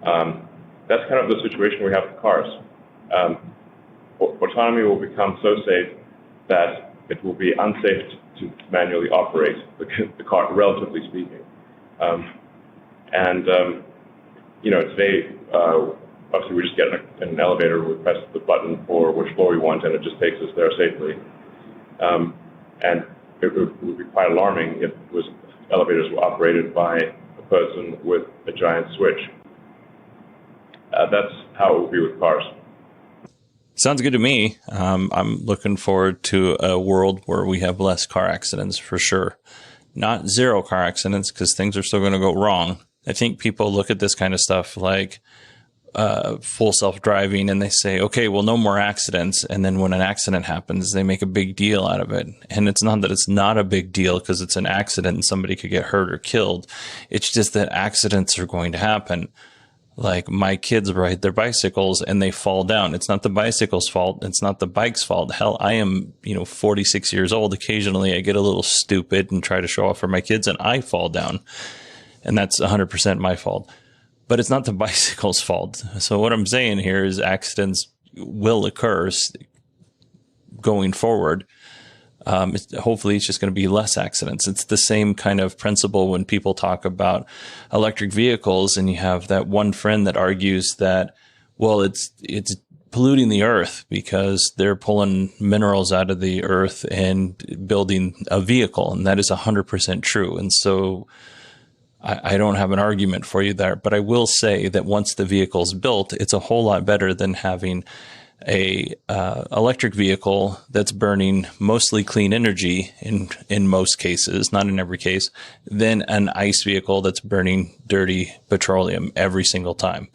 That's kind of the situation we have with cars. Autonomy will become so safe that it will be unsafe to manually operate the car, relatively speaking. Today, obviously we just get in an elevator, we press the button for which floor we want, and it just takes us there safely. And it would be quite alarming if elevators were operated by a person with a giant switch. That's how it will be with cars. Sounds good to me. I'm looking forward to a world where we have less car accidents for sure. Not zero car accidents, because things are still going to go wrong. I think people look at this kind of stuff like full self-driving and they say, okay, well, no more accidents. And then when an accident happens, they make a big deal out of it. And it's not that it's not a big deal because it's an accident and somebody could get hurt or killed. It's just that accidents are going to happen. Like my kids ride their bicycles and they fall down. It's not the bicycle's fault. It's not the bike's fault. Hell, I am, 46 years old. Occasionally I get a little stupid and try to show off for my kids and I fall down. And that's 100% my fault. But it's not the bicycle's fault. So what I'm saying here is accidents will occur going forward. Hopefully it's just going to be less accidents. It's the same kind of principle when people talk about electric vehicles and you have that one friend that argues that, well, it's polluting the earth because they're pulling minerals out of the earth and building a vehicle. And that is 100% true. And so I don't have an argument for you there, but I will say that once the vehicle's built, it's a whole lot better than having a electric vehicle that's burning mostly clean energy in most cases, not in every case, than an ICE vehicle that's burning dirty petroleum every single time.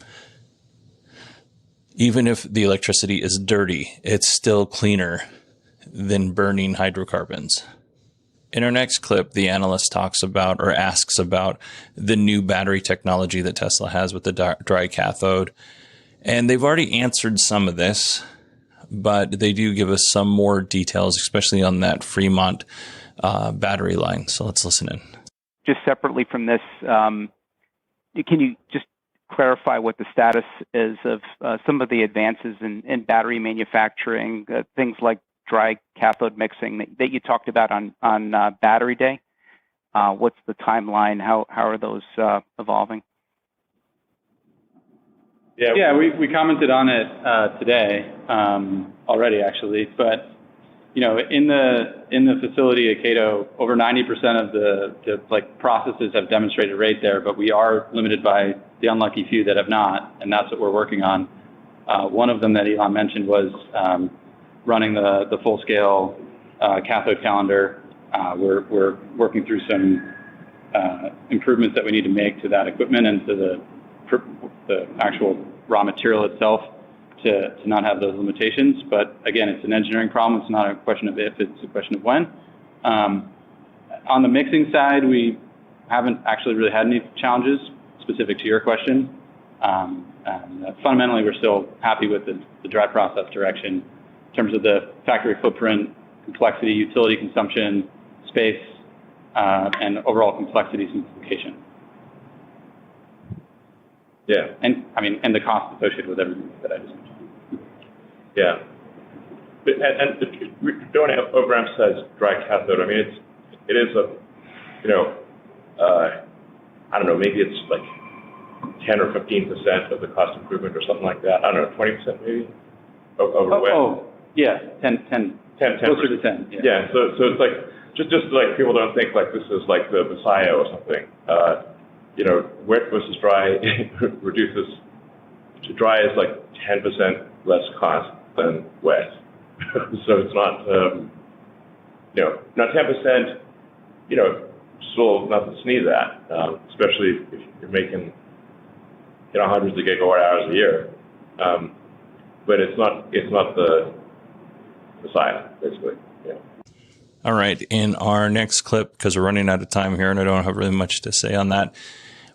Even if the electricity is dirty, it's still cleaner than burning hydrocarbons. In our next clip, the analyst talks about or asks about the new battery technology that Tesla has with the dry cathode. And they've already answered some of this, but they do give us some more details, especially on that Fremont battery line. So let's listen in. Just separately from this, can you just clarify what the status is of some of the advances in battery manufacturing, things like dry cathode mixing that you talked about on Battery Day? What's the timeline? How are those evolving? Yeah, we commented on it today already, actually. But in the facility at Cato, over 90% of the processes have demonstrated rate there, but we are limited by the unlucky few that have not, and that's what we're working on. One of them that Elon mentioned was running the full-scale cathode calendar. We're working through some improvements that we need to make to that equipment and to the actual raw material itself to not have those limitations. But again, it's an engineering problem. It's not a question of if, it's a question of when. On the mixing side, we haven't actually really had any challenges specific to your question. And fundamentally, we're still happy with the dry process direction in terms of the factory footprint, complexity, utility consumption, space, and overall complexity simplification. Yeah. And the cost associated with everything that I just mentioned. Yeah. And don't overemphasize dry cathode. It is I don't know, maybe it's like 10 or 15% of the cost improvement or something like that. I don't know, 20% maybe over wet. Oh, yeah, 10, closer to 10. Yeah. So it's like just like people don't think like this is like the Messiah or something. Wet versus dry reduces. Dry is like 10% less cost than wet. So it's not, not 10%. Still nothing to sneeze at, especially if you're making, hundreds of gigawatt hours a year. But it's not the Messiah, basically. Yeah. All right. In our next clip, because we're running out of time here and I don't have really much to say on that,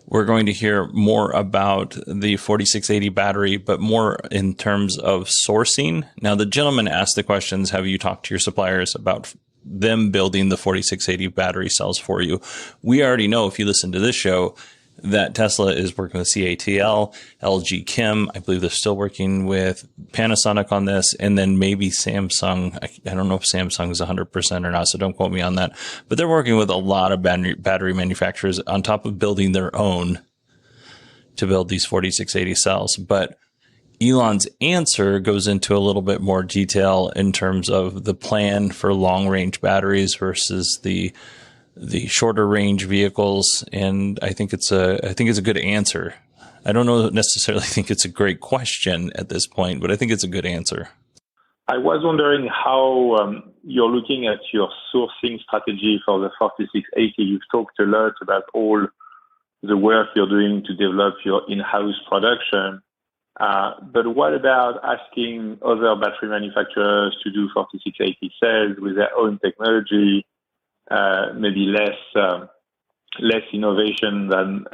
we're going to hear more about the 4680 battery, but more in terms of sourcing. Now, the gentleman asked the questions, have you talked to your suppliers about them building the 4680 battery cells for you? We already know, if you listen to this show, that Tesla is working with CATL, LG Chem. I believe they're still working with Panasonic on this, and then maybe Samsung. I don't know if Samsung is 100% or not, so don't quote me on that. But they're working with a lot of battery manufacturers on top of building their own to build these 4680 cells. But Elon's answer goes into a little bit more detail in terms of the plan for long-range batteries versus the shorter range vehicles, and I think it's a good answer. I don't necessarily think it's a great question at this point, but I think it's a good answer. I was wondering how you're looking at your sourcing strategy for the 4680. You've talked a lot about all the work you're doing to develop your in-house production. But what about asking other battery manufacturers to do 4680 cells with their own technology, maybe less less innovation than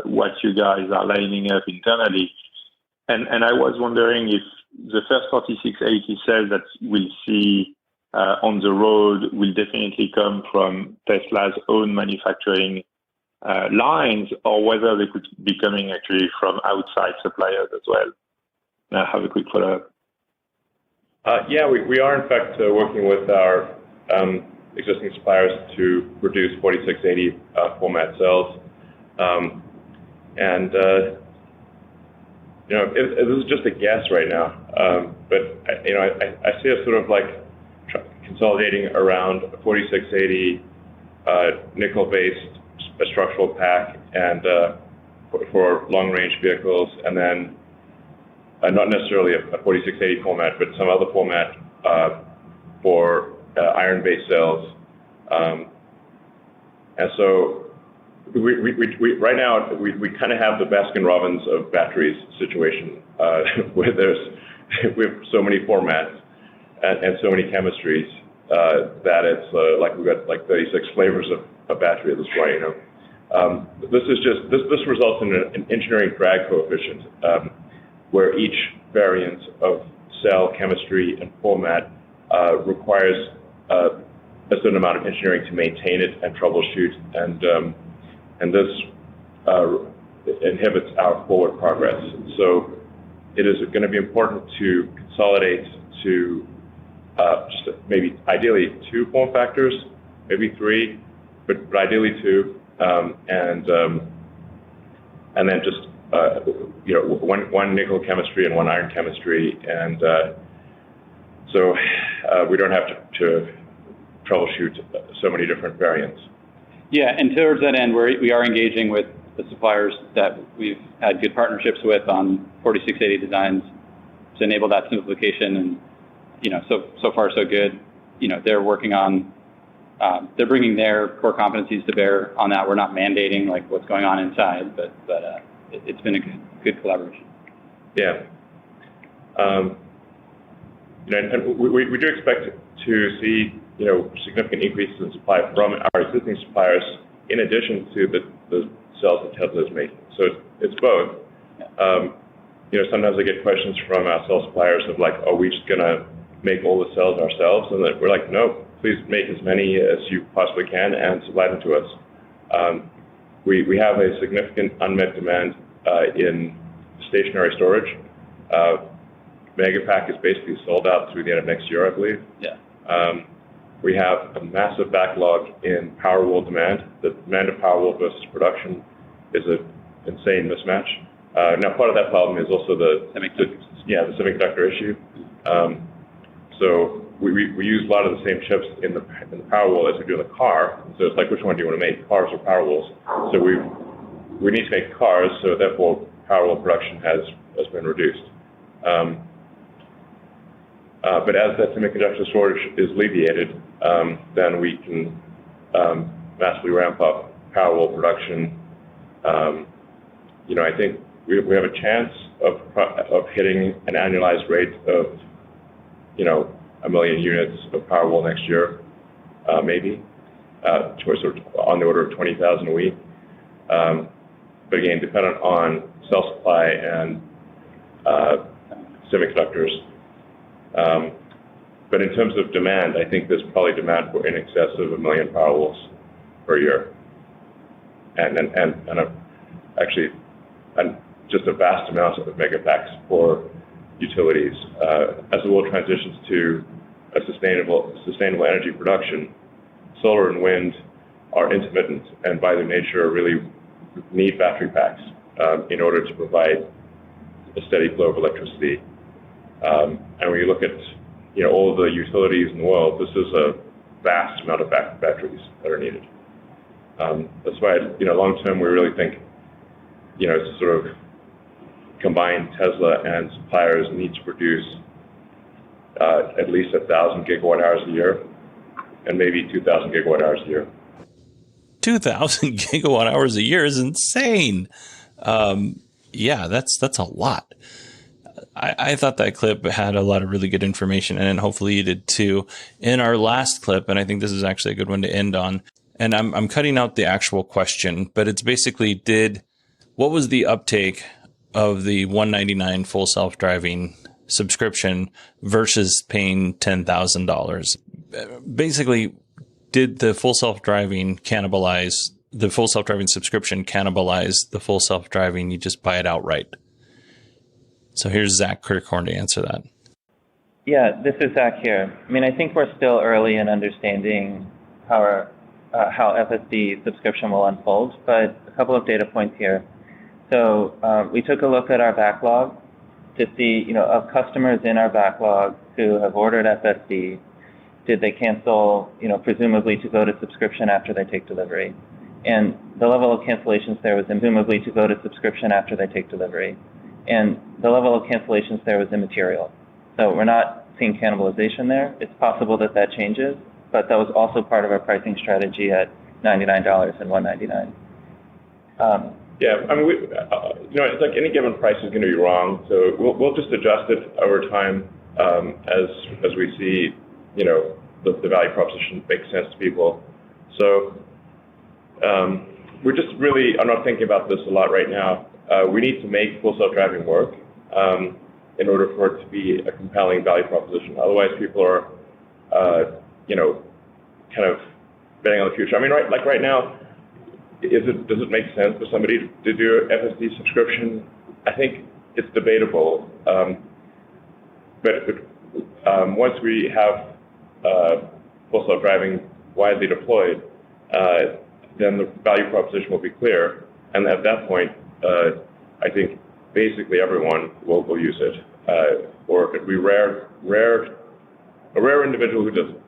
what you guys are lining up internally. And I was wondering if the first 4680 cells that we'll see on the road will definitely come from Tesla's own manufacturing lines, or whether they could be coming actually from outside suppliers as well. I have a quick follow-up. Yeah, we are in fact working with our existing suppliers to produce 4680 format cells. This is just a guess right now, but I see us sort of like consolidating around a 4680 nickel-based structural pack and for long-range vehicles, and then not necessarily a 4680 format, but some other format for iron-based cells. And so we right now we kind of have the Baskin-Robbins of batteries situation, where we have so many formats and so many chemistries that it's like we've got like 36 flavors of battery at this point. This results in an engineering drag coefficient, where each variant of cell chemistry and format requires a certain amount of engineering to maintain it and troubleshoot, and this inhibits our forward progress. So it is going to be important to consolidate to just maybe ideally 2 form factors, maybe 3, but ideally 2, and then just one nickel chemistry and one iron chemistry, and so we don't have to troubleshoot so many different variants. Yeah, and towards that end, we are engaging with the suppliers that we've had good partnerships with on 4680 designs to enable that simplification, and so far so good. They're working on, they're bringing their core competencies to bear on that. We're not mandating like what's going on inside, but it's been a good collaboration. Yeah. And we do expect to see significant increases in supply from our existing suppliers, in addition to the cells that Tesla is making. So it's both. Sometimes I get questions from our cell suppliers of like, are we just gonna make all the cells ourselves? And we're like, no, please make as many as you possibly can and supply them to us. We have a significant unmet demand in stationary storage. Megapack is basically sold out through the end of next year, I believe. Yeah. We have a massive backlog in Powerwall demand. The demand of Powerwall versus production is an insane mismatch. Now, part of that problem is also the semiconductor issue. So we use a lot of the same chips in the Powerwall as we do in the car. So it's like, which one do you want to make, cars or Powerwalls? So we need to make cars, so therefore Powerwall production has been reduced. But as that semiconductor shortage is alleviated, then we can massively ramp up Powerwall production. I think we have a chance of hitting an annualized rate of 1 million units of Powerwall next year, maybe, sort of on the order of 20,000 a week. But again, dependent on cell supply and semiconductors. But in terms of demand, I think there's probably demand for in excess of 1 million Powerwalls per year, and actually just a vast amount of megapacks for utilities. As the world transitions to a sustainable energy production, solar and wind are intermittent, and by their nature really need battery packs in order to provide a steady flow of electricity. And when you look at all of the utilities in the world, this is a vast amount of batteries that are needed. That's why, long term, we really think, to sort of combine Tesla and suppliers need to produce at least 1,000 gigawatt hours a year, and maybe 2,000 gigawatt hours a year. 2,000 gigawatt hours a year is insane. Yeah, that's a lot. I thought that clip had a lot of really good information, and hopefully you did too. In our last clip, and I think this is actually a good one to end on, and I'm cutting out the actual question, but it's basically what was the uptake of the $199 full self-driving subscription versus paying $10,000? Basically, did the full self-driving subscription cannibalize the full self-driving? You just buy it outright. So here's Zach Kirkhorn to answer that. Yeah, this is Zach here. I mean, I think we're still early in understanding how FSD subscription will unfold, but a couple of data points here. So we took a look at our backlog to see, of customers in our backlog who have ordered FSD, did they cancel, presumably to go to subscription after they take delivery? And the level of cancellations there was presumably to go to subscription after they take delivery. And the level of cancellations there was immaterial. So we're not seeing cannibalization there. It's possible that changes, but that was also part of our pricing strategy at $99 and $199. Yeah, I mean, it's like any given price is going to be wrong, so we'll just adjust it over time as we see, the value proposition makes sense to people. So we're just really, I'm not thinking about this a lot right now. We need to make full self-driving work in order for it to be a compelling value proposition. Otherwise, people are, kind of betting on the future. I mean, right now, does it make sense for somebody to do an FSD subscription? I think it's debatable. But once we have full self-driving widely deployed, then the value proposition will be clear. And at that point, I think basically everyone will use it. Or it could be a rare individual who doesn't.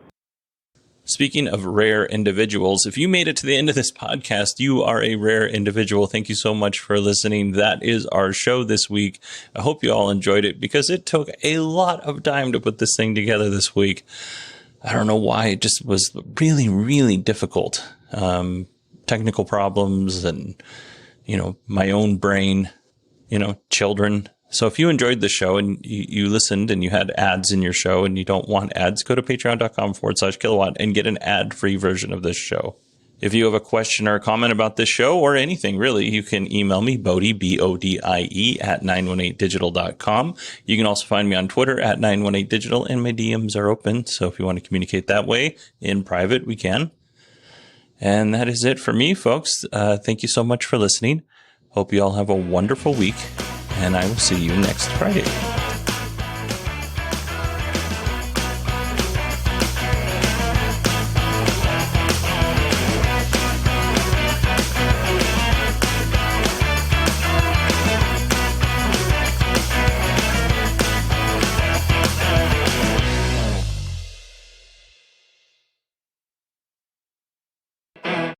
Speaking of rare individuals, if you made it to the end of this podcast, you are a rare individual. Thank you so much for listening. That is our show this week. I hope you all enjoyed it because it took a lot of time to put this thing together this week. I don't know why. It just was really, really difficult. Technical problems and, my own brain, children. So if you enjoyed the show and you listened and you had ads in your show and you don't want ads, go to patreon.com/kilowatt and get an ad-free version of this show. If you have a question or a comment about this show or anything, really, you can email me, Bodie, BODIE, at 918digital.com. You can also find me on Twitter at 918digital, and my DMs are open. So if you want to communicate that way in private, we can. And that is it for me, folks. Thank you so much for listening. Hope you all have a wonderful week. And I will see you next Friday.